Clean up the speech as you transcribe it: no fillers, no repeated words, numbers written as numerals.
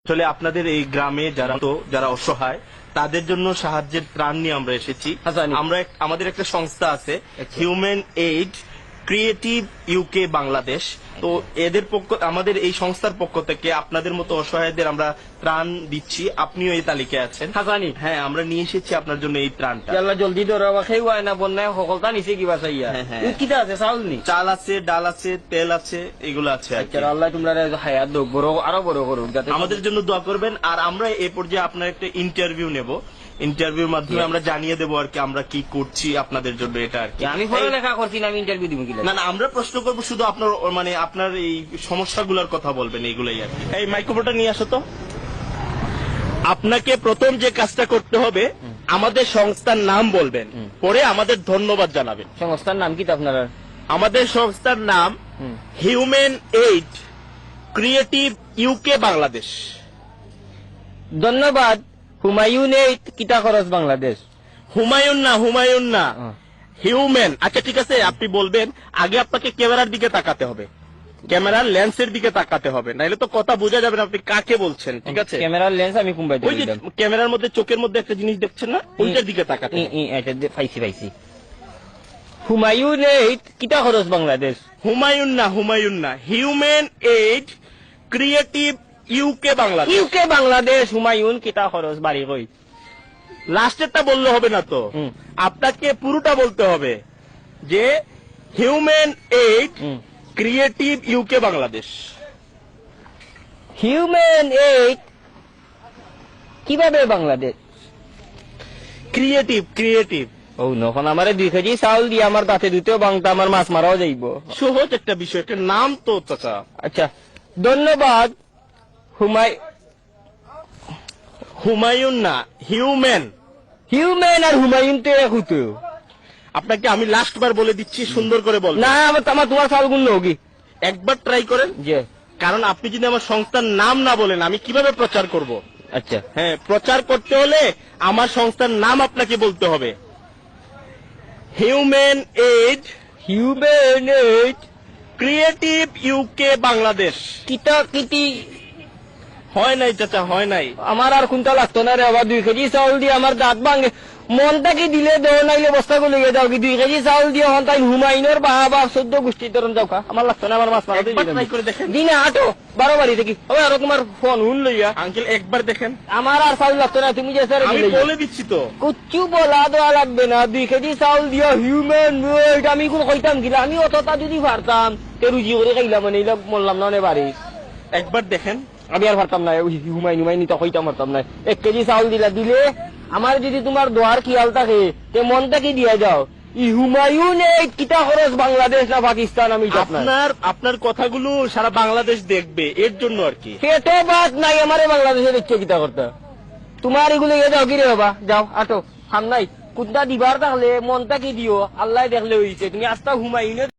আসলে আপনাদের এই গ্রামে যারা অসহায় তাদের জন্য সাহায্যের ত্রাণ নিয়ে আমরা এসেছি। আমাদের একটা সংস্থা আছে human aid creative UK Bangladesh. তো আমাদের এই সংস্থার পক্ষ থেকে আপনাদের মতো অসহায়দের আমরা ত্রাণ দিচ্ছি। আপনিও এই তালিকায় আছেন। হ্যাঁ, আমরা নিয়ে এসেছি আপনার জন্য এই ত্রাণটা। জলদি না বন্যায় সকলটা নিচে কিবা চাইয়া কিটা আছে চাউল নি চাল আছে, ডাল আছে, তেল আছে, এগুলো আছে। আল্লাহ তোমরা হায়াত দোক বড় আরো বড় করুক, যাতে আমাদের জন্য দোয়া করবেন। আর আমরা এই পর্যায়ে আপনার একটা ইন্টারভিউ নেব। ইন্টারভিউর মাধ্যমে আমরা জানিয়ে দেবো আর কি আমরা কি করছি আপনাদের জন্য। এটা আর কি আমি পড়ালেখা করছি না, আমি ইন্টারভিউ দিব কি না, আমরা প্রশ্ন করবো শুধু আপনার আপনার এই সমস্যাগুলোর কথা বলবেন, এইগুলাই আর কি। এই মাইক্রোফোনটা নিয়ে আসো তো। আপনাকে প্রথম যে কাজটা করতে হবে, আমাদের সংস্থার নাম বলবেন, পরে আমাদের ধন্যবাদ জানাবেন। সংস্থার নাম কি আপনারা? আমাদের সংস্থার নাম human aid creative UK Bangladesh. ধন্যবাদ। হুমায়ুন এইড কিটা খরচ বাংলাদেশ। হুমায়ুন না হিউম্যান। আচ্ছা ঠিক আছে, আপনি বলবেন। আগে আপনাকে ক্যামেরার দিকে তাকাতে হবে, ক্যামেরার লেন্সের দিকে তাকাতে হবে, নাইলে তো কথা বোঝা যাবে না আপনি কাকে বলছেন। ঠিক আছে, ক্যামেরার লেন্স আমি কুম্বাই ওই যে ক্যামেরার মধ্যে চোখের মধ্যে একটা জিনিস দেখছেন না, ওইটার দিকে তাকাতে হবে। পাইছি। হুমায়ুন এইড কিটা খরচ বাংলাদেশ। হুমায়ুন না human aid creative UK Bangladesh. UK Bangladesh Humayun কিটা খরচ বাড়ি কই। লাস্টেরটা বললে হবে না তো, আপনাকে পুরোটা বলতে হবে যে human aid creative UK Bangladesh. Human aid কিভাবে বাংলাদেশ ক্রিয়েটিভ। ও নখন আমারে 2 কেজি চাউল দিয়ে আমার দাঁতে দুতেও বাংতা, আমার মাছ মারাও যাইব। সহজ একটা বিষয়, একটা নাম তো চাচা। আচ্ছা ধন্যবাদ। হুমায়ুন না হিউম্যান আর হুমায়ুন তো এক হতো। আপনাকে আমি লাস্ট বার বলে দিচ্ছি, সুন্দর করে বল। না আমার তোমার চাউল গুণ হোগি একবার ট্রাই করেন। যে কারণ আপনি যদি আমার সংস্থার নাম না বলেন আমি কিভাবে প্রচার করব। আচ্ছা হ্যাঁ, প্রচার করতে হলে আমার সংস্থার নাম আপনাকে বলতে হবে। Human aid creative UK Bangladesh. কিটা কিটি হয় নাই চাচা, হয় নাই। আমার আর কোনটা লাগতো না রে বাবা। 2 কেজি চাউল দিয়ে আমার দাঁত ভাঙে। মনটা কি দিলে দেও নাইলে বস্তা গুলো যাও কি। 2 কেজি চাউল দিয়ে হন তাই হুমায়ুনের বাবা 14 গোষ্ঠীর ধরন যাও খা। আমার লাগতো না, আমার মাছ মারা দিনে আটো 12 বাড়ি থেকে হবে। আর তোমার ফোন হুন লইয়া আঙ্কেল একবার দেখেন। আমার আর চাউল লাগতো না, তুমি যে স্যার আমি বলে দিচ্ছি তো। কুচ্ছু বলা দেওয়া লাগবে না। 2 কেজি চাউল দিয়া হিউম্যান এইড আমি কোন কইতাম গিলা। আমি অতটা যদি পারতাম তে রুজি করে খাইলাম, মানে এইলা মরলাম না বাড়ি। একবার দেখেন। আমি আর পারতাম না হুমায়ুন তো কইতাম পারতাম না। 1 কেজি চাউল দিলে আমার যদি তোমার দোয়ার খেয়াল থাকে তে মনটা কি দিয়া যাও। হুমায়ুন এইড কিটা খরচ বাংলাদেশ না পাকিস্তান। আমি আপনার কথাগুলো সারা বাংলাদেশ দেখবে, এর জন্য আর কি। পেটে বাদ নাই আমারে বাংলাদেশের ইচ্ছে কিটা করতে। তোমার এগুলো যাও কি রে বাবা, যাও আটো সামনাই কুদা দিবার থাকলে মনটা কি দিও, আল্লাহ দেখলে হইছে। তুমি আস্তা হুমায়ুনের